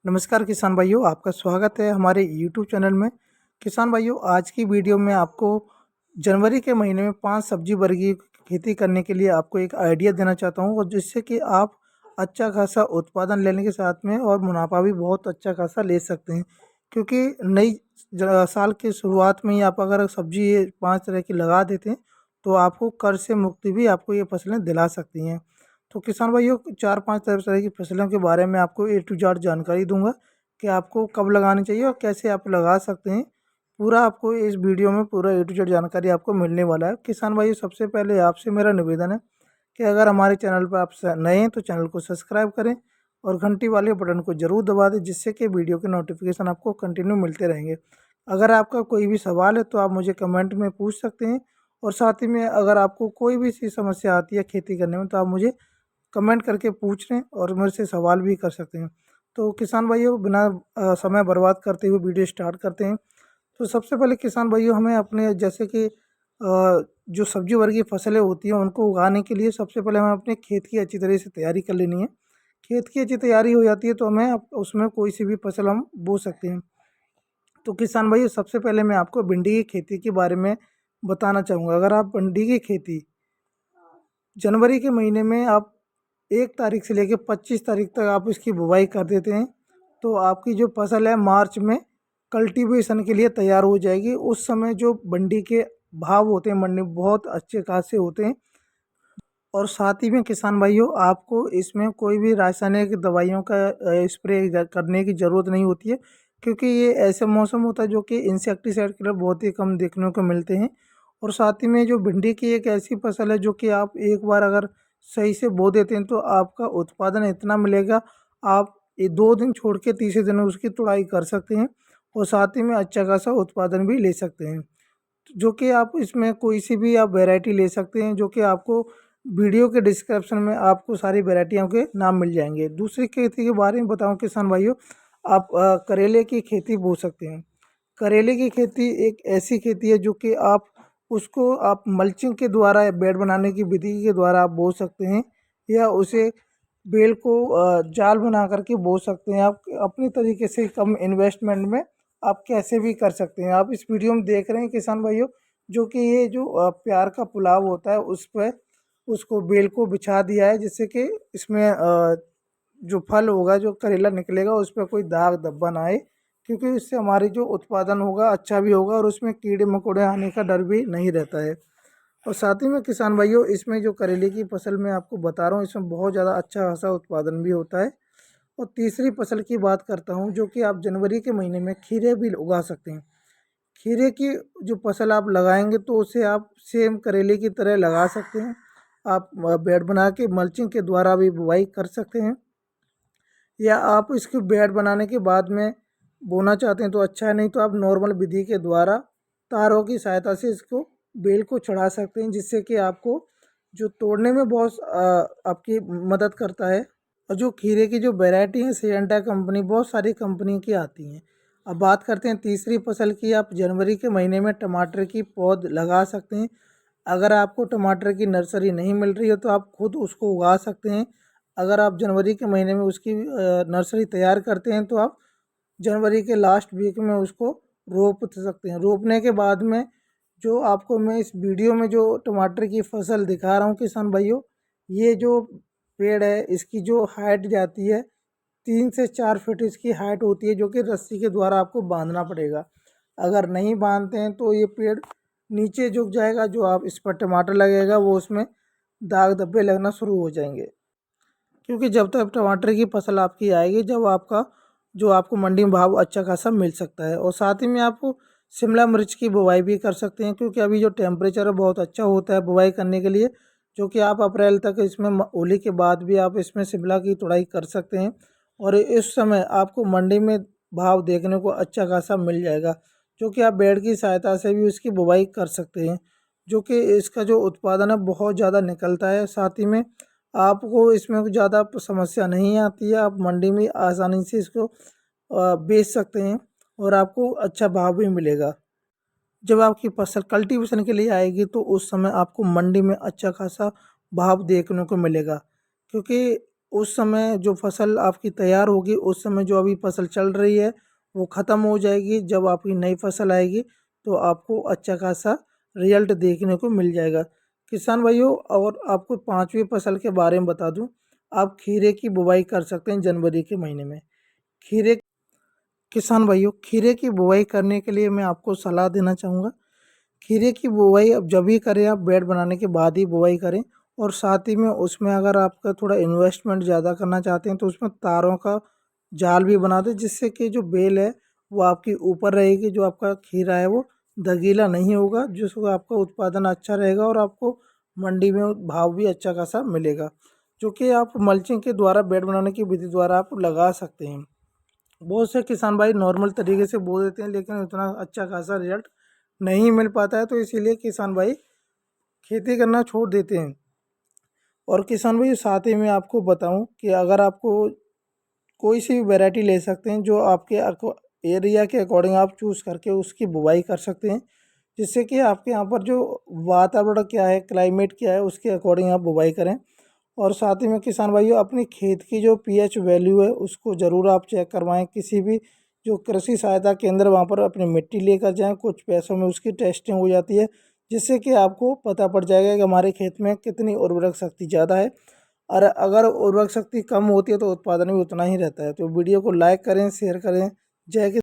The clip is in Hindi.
नमस्कार किसान भाइयों, आपका स्वागत है हमारे यूट्यूब चैनल में। किसान भाइयों, आज की वीडियो में आपको जनवरी के महीने में 5 सब्जी वर्गीय खेती करने के लिए आपको एक आइडिया देना चाहता हूँ, और जिससे कि आप अच्छा खासा उत्पादन लेने के साथ में और मुनाफा भी बहुत अच्छा खासा ले सकते हैं। क्योंकि नई साल की शुरुआत में ही आप अगर सब्जी ये 5 तरह की लगा देते हैं, तो आपको कर्ज से मुक्ति भी आपको ये फसलें दिला सकती हैं। तो किसान भाइयों, 4-5 तरह की फसलों के बारे में आपको ए टू जेड जानकारी दूंगा कि आपको कब लगानी चाहिए और कैसे आप लगा सकते हैं। पूरा आपको इस वीडियो में पूरा ए टू जेड जानकारी आपको मिलने वाला है। किसान भाइयों, सबसे पहले आपसे मेरा निवेदन है कि अगर हमारे चैनल पर आप नए हैं तो चैनल को सब्सक्राइब करें और घंटी वाले बटन को ज़रूर दबा दें, जिससे कि वीडियो के नोटिफिकेशन आपको कंटिन्यू मिलते रहेंगे। अगर आपका कोई भी सवाल है तो आप मुझे कमेंट में पूछ सकते हैं, और साथ ही में अगर आपको कोई भी सी समस्या आती है खेती करने में तो आप मुझे कमेंट करके पूछ लें और मेरे से सवाल भी कर सकते हैं। तो किसान भाइयों, बिना समय बर्बाद करते हुए वीडियो स्टार्ट करते हैं। तो सबसे पहले किसान भाइयों, हमें अपने जैसे कि जो सब्जी वर्गीय फसलें होती हैं उनको उगाने के लिए सबसे पहले हमें अपने खेत की अच्छी तरह से तैयारी कर लेनी है। खेत की अच्छी तैयारी हो जाती है तो हमें उसमें कोई सी भी फसल हम बो सकते हैं। तो किसान भाइयों, सबसे पहले मैं आपको भिंडी की खेती के बारे में बताना चाहूँगा। अगर आप भिंडी की खेती जनवरी के महीने में आप 1 तारीख से लेकर 25 तारीख तक आप इसकी बुवाई कर देते हैं, तो आपकी जो फसल है मार्च में कल्टीवेशन के लिए तैयार हो जाएगी। उस समय जो मंडी के भाव होते हैं मंडी में बहुत अच्छे खासे होते हैं। और साथ ही में किसान भाइयों, आपको इसमें कोई भी रासायनिक दवाइयों का स्प्रे करने की ज़रूरत नहीं होती है, क्योंकि ये ऐसे मौसम होता है जो कि इंसेक्टिसाइड के लिए बहुत ही कम देखने को मिलते हैं। और साथ ही में जो भिंडी की एक ऐसी फसल है जो कि आप एक बार अगर सही से बो देते हैं तो आपका उत्पादन इतना मिलेगा, आप ये 2 दिन छोड़ के तीसरे दिन उसकी तुड़ाई कर सकते हैं और साथ ही में अच्छा खासा उत्पादन भी ले सकते हैं। जो कि आप इसमें कोई सी भी आप वैरायटी ले सकते हैं, जो कि आपको वीडियो के डिस्क्रिप्शन में आपको सारी वैरायटियों के नाम मिल जाएंगे। दूसरी खेती के बारे में बताऊं किसान भाइयों, आप करेले की खेती बो सकते हैं। करेले की खेती एक ऐसी खेती है जो कि आप उसको आप मल्चिंग के द्वारा या बेड बनाने की विधि के द्वारा आप बो सकते हैं, या उसे बेल को जाल बना करके बो सकते हैं। आप अपनी तरीके से कम इन्वेस्टमेंट में आप कैसे भी कर सकते हैं। आप इस वीडियो में देख रहे हैं किसान भाइयों, जो कि ये जो प्यार का पुलाव होता है उस पर उसको बेल को बिछा दिया है, जिससे कि इसमें जो फल होगा, जो करेला निकलेगा, उस पर कोई दाग धब्बा ना आए, क्योंकि इससे हमारी जो उत्पादन होगा अच्छा भी होगा और उसमें कीड़े मकोड़े आने का डर भी नहीं रहता है। और साथ ही में किसान भाइयों, इसमें जो करेले की फसल मैं आपको बता रहा हूँ, इसमें बहुत ज़्यादा अच्छा खासा उत्पादन भी होता है। और तीसरी फसल की बात करता हूँ, जो कि आप जनवरी के महीने में खीरे भी उगा सकते हैं। खीरे की जो फसल आप लगाएंगे तो उसे आप सेम करेले की तरह लगा सकते हैं। आप बेड बना के मल्चिंग के द्वारा भी बुवाई कर सकते हैं, या आप इसको बेड बनाने के बाद में बोना चाहते हैं तो अच्छा है, नहीं तो आप नॉर्मल विधि के द्वारा तारों की सहायता से इसको बेल को चढ़ा सकते हैं, जिससे कि आपको जो तोड़ने में बहुत आपकी मदद करता है। और जो खीरे की जो वैरायटी है सियंटा कंपनी, बहुत सारी कंपनी की आती हैं। अब बात करते हैं तीसरी फसल की। आप जनवरी के महीने में टमाटर की पौध लगा सकते हैं। अगर आपको टमाटर की नर्सरी नहीं मिल रही है तो आप खुद उसको उगा सकते हैं। अगर आप जनवरी के महीने में उसकी नर्सरी तैयार करते हैं तो आप जनवरी के लास्ट वीक में उसको रोप सकते हैं। रोपने के बाद में जो आपको मैं इस वीडियो में जो टमाटर की फसल दिखा रहा हूँ किसान भाइयों, ये जो पेड़ है इसकी जो हाइट जाती है 3 से 4 फीट इसकी हाइट होती है, जो कि रस्सी के द्वारा आपको बांधना पड़ेगा। अगर नहीं बांधते हैं तो ये पेड़ नीचे झुक जाएगा, जो आप इस पर टमाटर लगेगा वो उसमें दाग धब्बे लगना शुरू हो जाएंगे। क्योंकि जब तक टमाटर की फसल आपकी आएगी जब आपका जो आपको मंडी में भाव अच्छा खासा मिल सकता है। और साथ ही में आपको शिमला मिर्च की बुवाई भी कर सकते हैं, क्योंकि अभी जो टेम्परेचर है बहुत अच्छा होता है बुवाई करने के लिए, जो कि आप अप्रैल तक इसमें होली के बाद भी आप इसमें शिमला की तुड़ाई कर सकते हैं। और इस समय आपको मंडी में भाव देखने को अच्छा खासा मिल जाएगा, जो कि आप बेड की सहायता से भी उसकी बुवाई कर सकते हैं, जो कि इसका जो उत्पादन है बहुत ज़्यादा निकलता है। साथ ही में आपको इसमें ज़्यादा समस्या नहीं आती है, आप मंडी में आसानी से इसको बेच सकते हैं और आपको अच्छा भाव भी मिलेगा। जब आपकी फसल कल्टीवेशन के लिए आएगी तो उस समय आपको मंडी में अच्छा खासा भाव देखने को मिलेगा, क्योंकि उस समय जो फसल आपकी तैयार होगी, उस समय जो अभी फसल चल रही है वो ख़त्म हो जाएगी। जब आपकी नई फसल आएगी तो आपको अच्छा खासा रिजल्ट देखने को मिल जाएगा। किसान भाइयों, और आपको पाँचवीं फसल के बारे में बता दूं, आप खीरे की बुवाई कर सकते हैं जनवरी के महीने में। खीरे किसान भाइयों, खीरे की बुवाई करने के लिए मैं आपको सलाह देना चाहूँगा। खीरे की बुवाई अब जब भी करें, आप बेड बनाने के बाद ही बुवाई करें। और साथ ही में उसमें अगर आपका थोड़ा इन्वेस्टमेंट ज़्यादा करना चाहते हैं तो उसमें तारों का जाल भी बना दें, जिससे कि जो बेल है वो आपकी ऊपर रहेगी। जो आपका खीरा है वो दगीला नहीं होगा, जिसको आपका उत्पादन अच्छा रहेगा और आपको मंडी में भाव भी अच्छा खासा मिलेगा, जो कि आप मल्चिंग के द्वारा, बेड बनाने की विधि द्वारा आप लगा सकते हैं। बहुत से किसान भाई नॉर्मल तरीके से बो देते हैं, लेकिन उतना अच्छा खासा रिजल्ट नहीं मिल पाता है, तो इसीलिए किसान भाई खेती करना छोड़ देते हैं। और किसान भाई साथ ही में आपको बताऊं कि अगर आपको कोई सी भी वैरायटी ले सकते हैं जो आपके एरिया के अकॉर्डिंग आप चूज़ करके उसकी बुवाई कर सकते हैं, जिससे कि आपके यहाँ पर जो वातावरण क्या है, क्लाइमेट क्या है, उसके अकॉर्डिंग आप बुवाई करें। और साथ ही में किसान भाइयों, अपनी खेत की जो पीएच वैल्यू है उसको ज़रूर आप चेक करवाएं। किसी भी जो कृषि सहायता केंद्र, वहाँ पर अपनी मिट्टी लेकर जाएं, कुछ पैसों में उसकी टेस्टिंग हो जाती है, जिससे कि आपको पता पड़ जाएगा कि हमारे खेत में कितनी उर्वरक शक्ति ज़्यादा है। और अगर उर्वरक शक्ति कम होती है तो उत्पादन भी उतना ही रहता है। तो वीडियो को लाइक करें, शेयर करें। जय किसान।